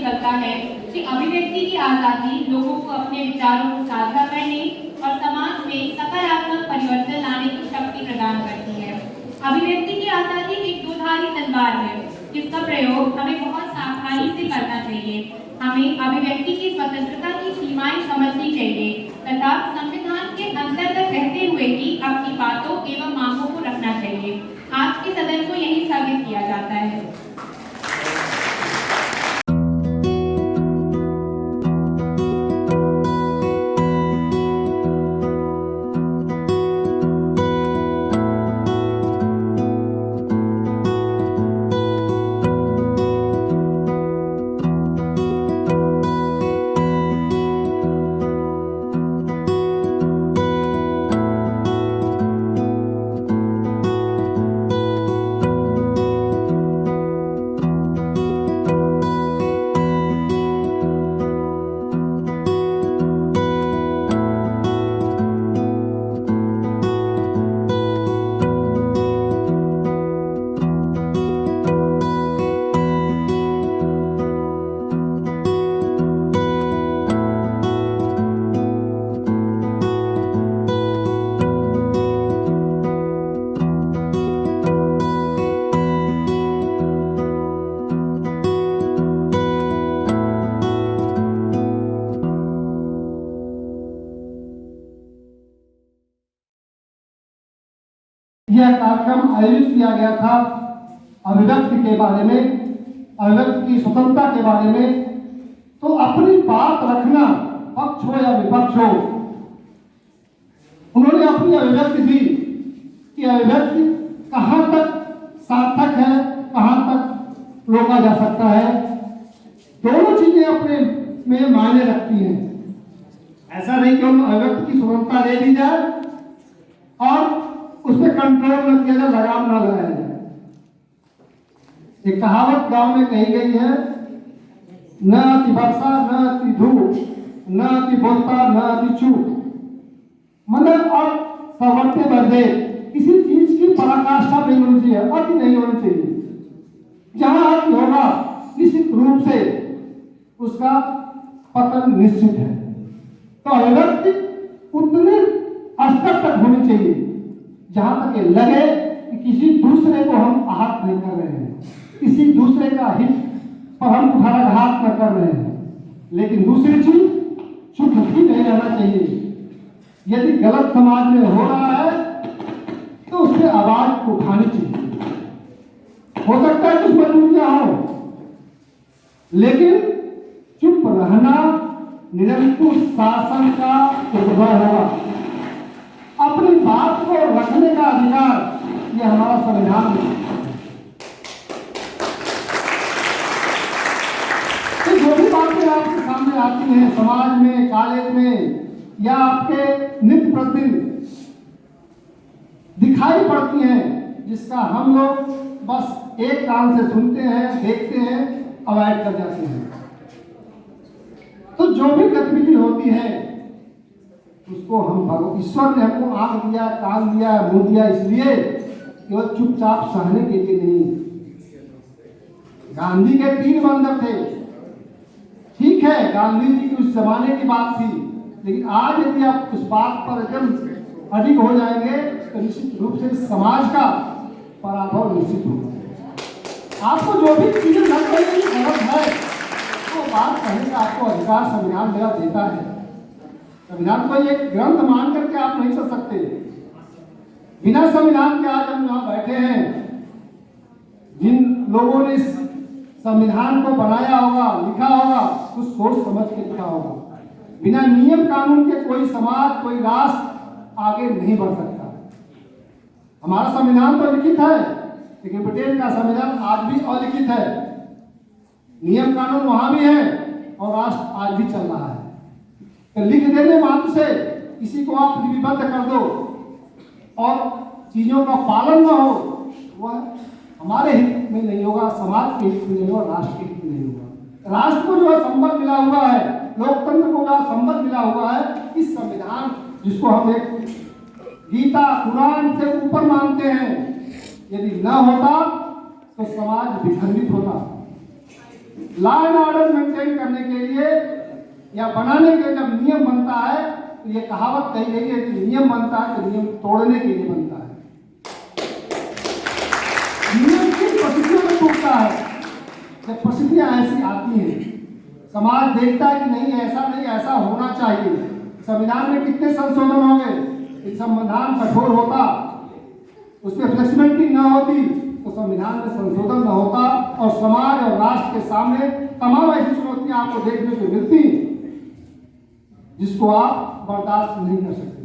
निकलता है कि अभिव्यक्ति की आज़ादी लोगों को अपने विचारों को साझा करने और समाज में सकारात्मक परिवर्तन लाने की शक्ति प्रदान करती है। अभिव्यक्ति की आज़ादी एक दोधारी तलवार है, जिसका प्रयोग हमें बहुत सावधानी से करना चाहिए। हमें अभिव्यक्ति की स्वतंत्रता की सीमाएं समझनी चाहिए तथा संविधान के अंतर्गत रहते हुए ही अपनी बातों एवं मांगों को रखना चाहिए। आज के सदन को यही स्थगित किया जाता है। यह कार्यक्रम आयोजित किया गया था अभिव्यक्ति के बारे में, अभिव्यक्ति की स्वतंत्रता के बारे में। तो अपनी बात रखना, पक्ष हो या विपक्ष हो, उन्होंने अपनी अभिव्यक्ति दी कि अभिव्यक्ति कहाँ तक सार्थक है, कहाँ तक रोका जा सकता है। दोनों चीजें अपने में मायने रखती हैं। ऐसा नहीं कि हम अभिव्यक्ति की स्वतंत्रता दे दी जाए और उसमें कंट्रोल न किया जाए, लगाम न लगाया जाए। एक कहावत गांव में कही गई है, न अति वर्षा न अति धूप, न अति बोलता न अति चूप। मतलब और सर्वत्र बदे किसी चीज की पराकाष्ठा नहीं होनी चाहिए, अति नहीं होनी चाहिए। जहां अति होगा निश्चित रूप से उसका पतन निश्चित है। तो अभिव्यक्ति उतने स्तर तक होनी चाहिए जहां तक ये लगे कि किसी दूसरे को हम आहत नहीं कर रहे हैं, किसी दूसरे का हित पर हम कुठाराघात न कर रहे हैं। लेकिन दूसरी चीज चुप भी नहीं रहना चाहिए। यदि गलत समाज में हो रहा है तो उससे आवाज उठानी चाहिए। हो सकता है कुछ मजबूरियां हो, लेकिन चुप रहना निरंकुश शासन का उद्भव होगा। अपनी बात को रखने का अधिकार ये हमारा संविधान है। तो जो भी बातें आपके सामने आती हैं समाज में, कॉलेज में या आपके नित्य प्रतिदिन दिखाई पड़ती हैं, जिसका हम लोग बस एक कान से सुनते हैं, देखते हैं, अवॉइड कर जाते हैं। तो जो भी गतिविधि होती है उसको हम ईश्वर ने हमको आंख दिया, कान दिया, मुंह दिया, इसलिए केवल चुपचाप सहने के लिए नहीं। गांधी के 3 बंधक थे, ठीक है, गांधी जी की उस जमाने की बात थी, लेकिन आज यदि आप उस बात पर एकदम अडिग हो जाएंगे तो निश्चित रूप से समाज का पराभव निश्चित होगा। आपको जो भी चीजें लग रही गलत है तो बात कहने का आपको अधिकार संविधान मेरा देता है। संविधान को एक ग्रंथ मान करके आप नहीं चल सकते। बिना संविधान के आज हम यहाँ बैठे हैं। जिन लोगों ने इस संविधान को बनाया होगा, लिखा होगा, कुछ सोच समझ के लिखा होगा। बिना नियम कानून के कोई समाज, कोई राष्ट्र आगे नहीं बढ़ सकता। हमारा संविधान तो लिखित है, लेकिन ब्रिटेन का संविधान आज भी अलिखित है। नियम कानून वहां भी है और राष्ट्र आज भी चल रहा है। तो लिख देने मात्र से किसी को आप लिपिबद्ध कर दो और चीजों का पालन न हो, वह हमारे हित में नहीं होगा, समाज के हित में नहीं होगा, राष्ट्र के हित में नहीं होगा। राष्ट्र को जो है संबल मिला हुआ है, लोकतंत्र को जो संबल मिला हुआ है, इस संविधान जिसको हम एक गीता कुरान से ऊपर मानते हैं, यदि न होता तो समाज विखंडित होता। लॉ एंड ऑर्डर मेंटेन करने के लिए या बनाने के जब नियम बनता है तो ये कहावत कही गई है कि नियम बनता है तो नियम तोड़ने के लिए बनता है। नियम किन परिस्थितियों में टूटता है? जब परिस्थितियां ऐसी आती हैं, समाज देखता है कि नहीं ऐसा नहीं, ऐसा होना चाहिए। संविधान में कितने संशोधन हो गए, यदि संविधान कठोर होता, उसमें फ्लेक्सिबिलिटी न होती तो संविधान में संशोधन न होता और समाज और राष्ट्र के सामने तमाम ऐसी चुनौतियां आपको देखने को मिलती जिसको आप बर्दाश्त नहीं कर सकते।